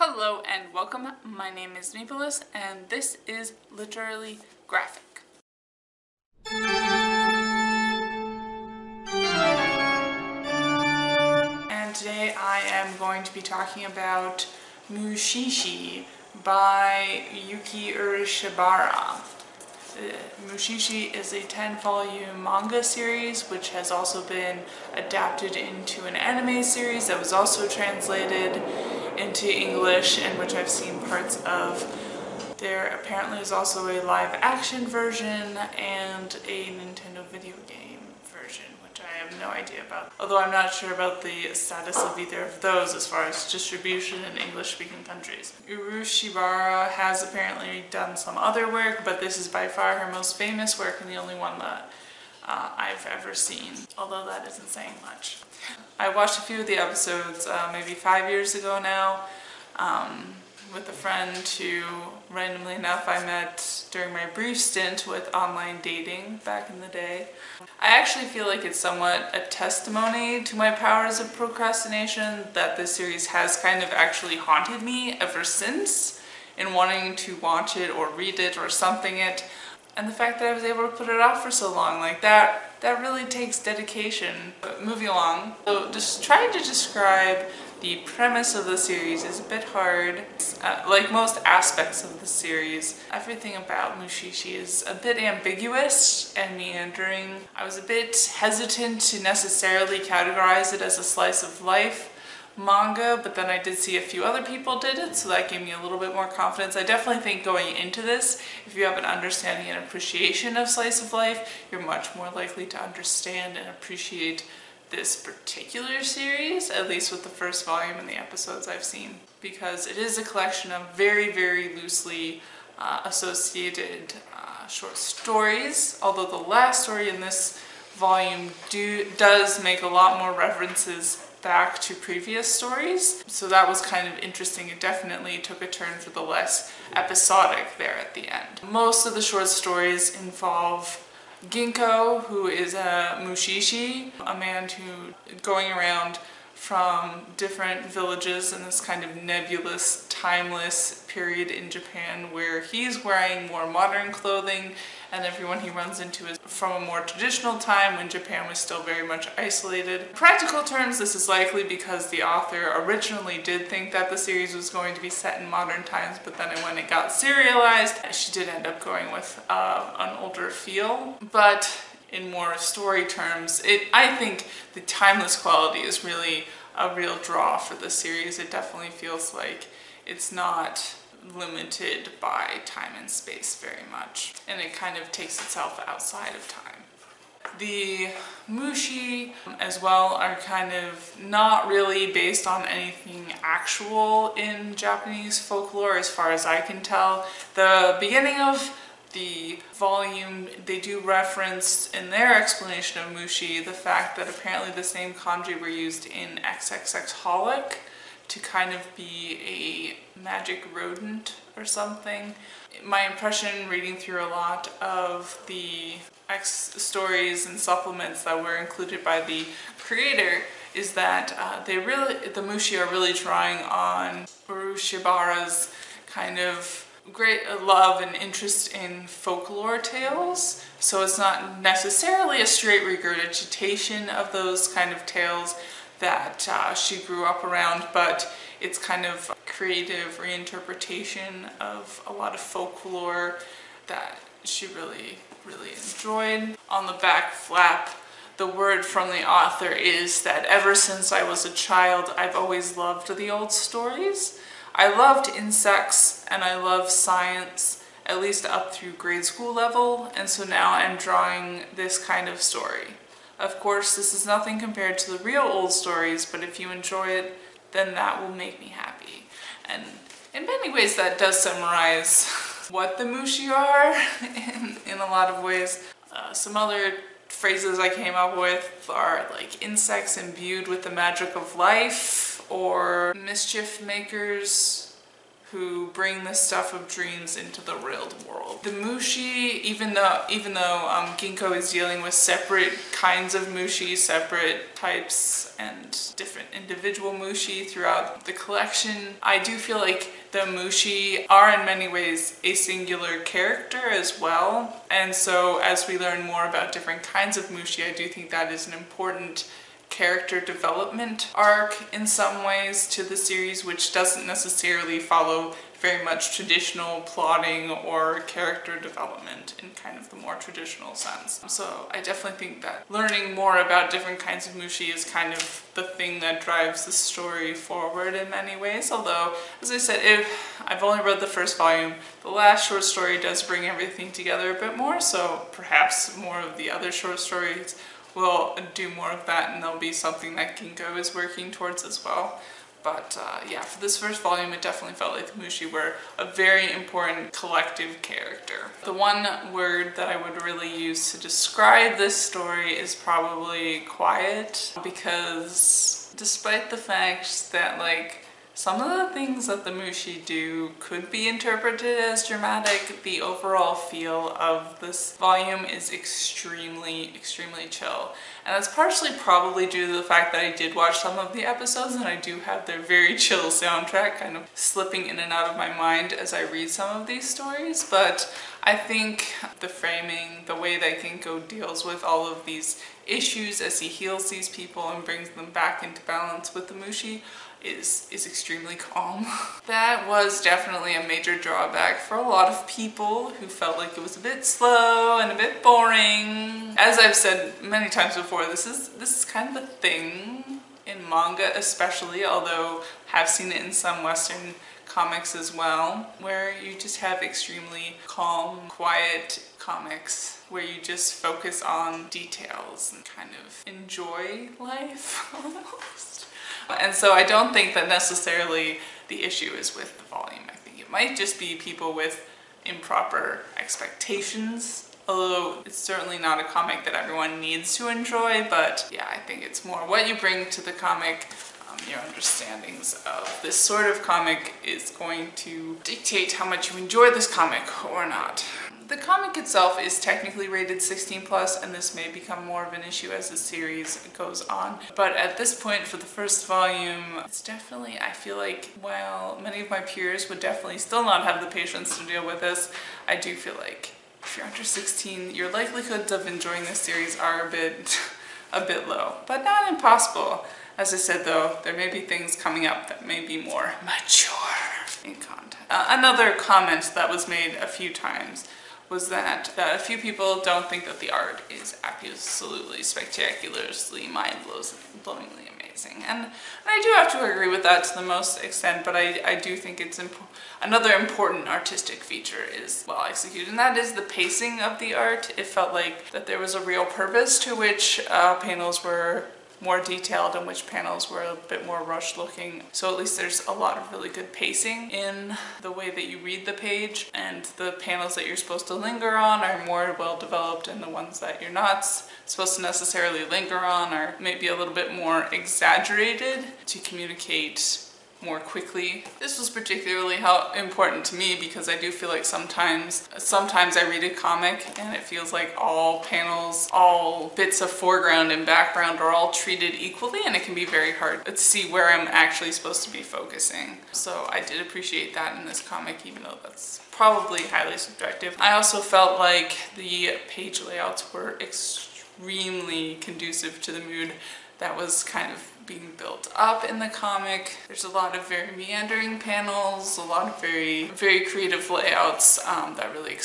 Hello and welcome. My name is Nicholas and this is Literally Graphic. And today I am going to be talking about Mushishi by Yuki Urushibara. Mushishi is a 10-volume manga series which has also been adapted into an anime series that was also translated into English and which I've seen parts of. There apparently is also a live action version and a Nintendo video game version, which I have no idea about. Although I'm not sure about the status of either of those as far as distribution in English-speaking countries. Urushibara has apparently done some other work, but this is by far her most famous work and the only one that I've ever seen, although that isn't saying much. I watched a few of the episodes maybe 5 years ago now with a friend who, randomly enough, I met during my brief stint with online dating back in the day. I actually feel like it's somewhat a testimony to my powers of procrastination that this series has kind of actually haunted me ever since in wanting to watch it or read it or something it. And the fact that I was able to put it off for so long, like that really takes dedication. But moving along, so just trying to describe the premise of the series is a bit hard. Like most aspects of the series, everything about Mushishi is a bit ambiguous and meandering. I was a bit hesitant to necessarily categorize it as a slice of life manga, but then I did see a few other people did it, so that gave me a little bit more confidence. I definitely think going into this, if you have an understanding and appreciation of slice of life, you're much more likely to understand and appreciate this particular series, at least with the first volume and the episodes I've seen, because it is a collection of very, very loosely associated short stories, although the last story in this volume does make a lot more references back to previous stories, so that was kind of interesting. It definitely took a turn for the less episodic there at the end. Most of the short stories involve Ginko, who is a Mushishi, a man who going around from different villages in this kind of nebulous, timeless period in Japan where he's wearing more modern clothing and everyone he runs into is from a more traditional time when Japan was still very much isolated. In practical terms, this is likely because the author originally did think that the series was going to be set in modern times, but then when it got serialized, she did end up going with an older feel. But in more story terms, I think the timeless quality is really a real draw for the series. It definitely feels like it's not limited by time and space very much, and it kind of takes itself outside of time. The mushi as well are kind of not really based on anything actual in Japanese folklore as far as I can tell. The beginning of the volume, they do reference in their explanation of mushi the fact that apparently the same kanji were used in XXXholic to kind of be a magic rodent or something. My impression reading through a lot of the stories and supplements that were included by the creator is that the mushi are really drawing on Urushibara's kind of great love and interest in folklore tales. So it's not necessarily a straight regurgitation of those kind of tales that she grew up around, but it's kind of creative reinterpretation of a lot of folklore that she really, really enjoyed. On the back flap, the word from the author is that ever since I was a child, I've always loved the old stories. I loved insects and I love science, at least up through grade school level, and so now I'm drawing this kind of story. Of course, this is nothing compared to the real old stories, but if you enjoy it, then that will make me happy. And in many ways that does summarize what the mushi are in a lot of ways. Some other phrases I came up with are like insects imbued with the magic of life, or mischief makers who bring the stuff of dreams into the real world. The mushi, even though Ginko is dealing with separate kinds of mushi, separate types and different individual mushi throughout the collection, I do feel like the mushi are in many ways a singular character as well. And so as we learn more about different kinds of mushi, I do think that is an important character development arc in some ways to the series, which doesn't necessarily follow very much traditional plotting or character development in kind of the more traditional sense. So I definitely think that learning more about different kinds of mushi is kind of the thing that drives the story forward in many ways. Although, as I said, if I've only read the first volume, the last short story does bring everything together a bit more, so perhaps more of the other short stories will do more of that, and there'll be something that Ginko is working towards as well. But yeah, for this first volume, it definitely felt like the mushi were a very important collective character. The one word that I would really use to describe this story is probably quiet, because despite the fact that like some of the things that the mushi do could be interpreted as dramatic, the overall feel of this volume is extremely, extremely chill. And that's partially probably due to the fact that I did watch some of the episodes and I do have their very chill soundtrack kind of slipping in and out of my mind as I read some of these stories. But I think the framing, the way that Ginko deals with all of these issues as he heals these people and brings them back into balance with the mushi is extremely calm. That was definitely a major drawback for a lot of people who felt like it was a bit slow and a bit boring. As I've said many times before, this is kind of a thing in manga especially, although have seen it in some Western comics as well, where you just have extremely calm, quiet comics where you just focus on details and kind of enjoy life almost. And so I don't think that necessarily the issue is with the volume. I think it might just be people with improper expectations, although it's certainly not a comic that everyone needs to enjoy. But yeah, I think it's more what you bring to the comic. Your understandings of this sort of comic is going to dictate how much you enjoy this comic or not. The comic itself is technically rated 16+, and this may become more of an issue as the series goes on. But at this point, for the first volume, it's definitely, I feel like, while many of my peers would definitely still not have the patience to deal with this, I do feel like if you're under 16, your likelihoods of enjoying this series are a bit low, but not impossible. As I said though, there may be things coming up that may be more mature in content. Another comment that was made a few times was that a few people don't think that the art is absolutely spectacularly mind-blowingly amazing. And I do have to agree with that to the most extent, but I do think it's another important artistic feature is well executed, and that is the pacing of the art. It felt like that there was a real purpose to which panels were more detailed and which panels were a bit more rushed looking. So at least there's a lot of really good pacing in the way that you read the page, and the panels that you're supposed to linger on are more well developed, and the ones that you're not supposed to necessarily linger on are maybe a little bit more exaggerated to communicate more quickly. This was particularly important to me because I do feel like sometimes I read a comic and it feels like all panels, all bits of foreground and background are all treated equally, and it can be very hard to see where I'm actually supposed to be focusing. So I did appreciate that in this comic, even though that's probably highly subjective. I also felt like the page layouts were extremely conducive to the mood that was kind of being built up in the comic. There's a lot of very meandering panels, a lot of very creative layouts that really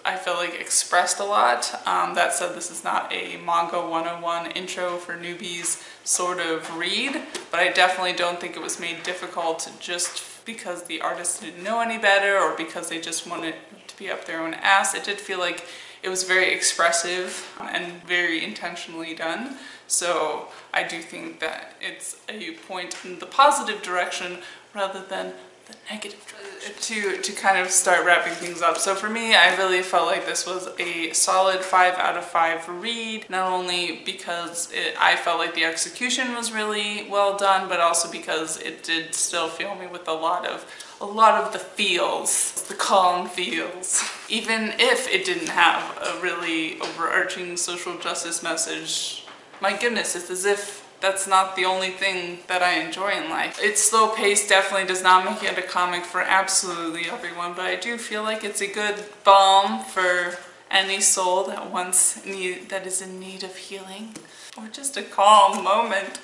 I feel like expressed a lot. That said, this is not a manga 101 intro for newbies sort of read, but I definitely don't think it was made difficult just because the artist didn't know any better or because they just wanted to be up their own ass. It did feel like it was very expressive and very intentionally done. So I do think that it's a point in the positive direction rather than the negative direction. To kind of start wrapping things up. So for me, I really felt like this was a solid 5 out of 5 read. Not only because I felt like the execution was really well done, but also because it did still fill me with a lot of the feels, the calm feels. Even if it didn't have a really overarching social justice message, my goodness, it's as if that's not the only thing that I enjoy in life. Its slow pace definitely does not make it a comic for absolutely everyone, but I do feel like it's a good balm for any soul that is in need of healing, or just a calm moment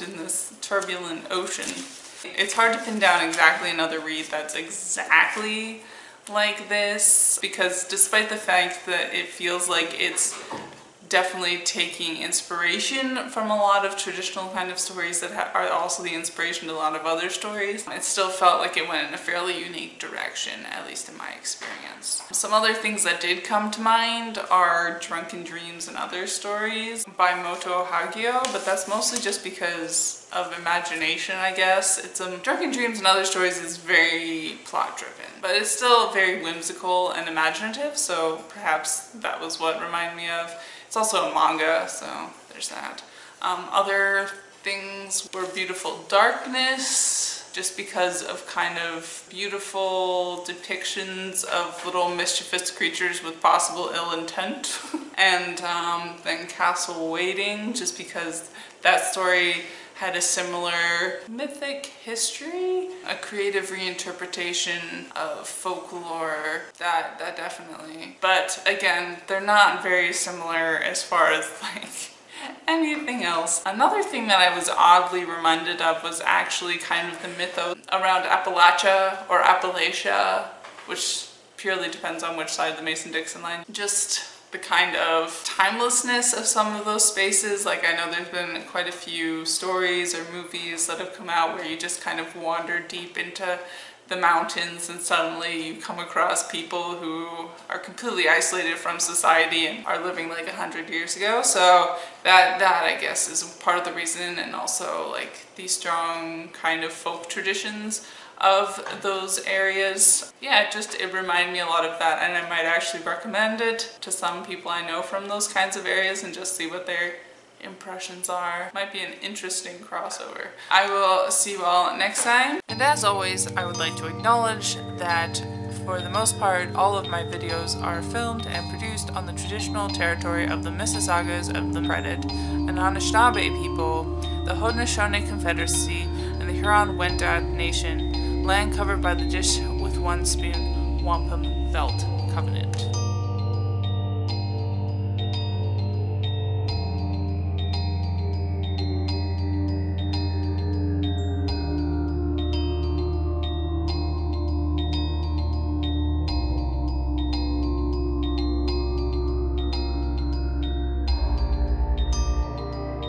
in this turbulent ocean. It's hard to pin down exactly another read that's exactly like this, because despite the fact that it feels like it's definitely taking inspiration from a lot of traditional kind of stories that are also the inspiration to a lot of other stories, it still felt like it went in a fairly unique direction, at least in my experience. Some other things that did come to mind are Drunken Dreams and Other Stories by Moto Hagio, but that's mostly just because of imagination, I guess. Drunken Dreams and Other Stories is very plot driven, but it's still very whimsical and imaginative, so perhaps that was what reminded me of. It's also a manga, so there's that. Other things were Beautiful Darkness, just because of kind of beautiful depictions of little mischievous creatures with possible ill intent. And then Castle Waiting, just because that story had a similar mythic history, a creative reinterpretation of folklore, that definitely. But again, they're not very similar as far as like anything else. Another thing that I was oddly reminded of was actually kind of the mythos around Appalachia or Appalachia, which purely depends on which side of the Mason-Dixon line. Just the kind of timelessness of some of those spaces. Like, I know there's been quite a few stories or movies that have come out where you just kind of wander deep into the mountains and suddenly you come across people who are completely isolated from society and are living like 100 years ago. So that I guess is part of the reason, and also like these strong kind of folk traditions of those areas. Yeah, it reminded me a lot of that, and I might actually recommend it to some people I know from those kinds of areas and just see what their impressions are. Might be an interesting crossover. I will see you all next time. And as always, I would like to acknowledge that for the most part, all of my videos are filmed and produced on the traditional territory of the Mississaugas of the Credit, an Anishinaabe people, the Haudenosaunee Confederacy, and the Huron-Wendat Nation, land covered by the Dish with One Spoon Wampum Belt Covenant.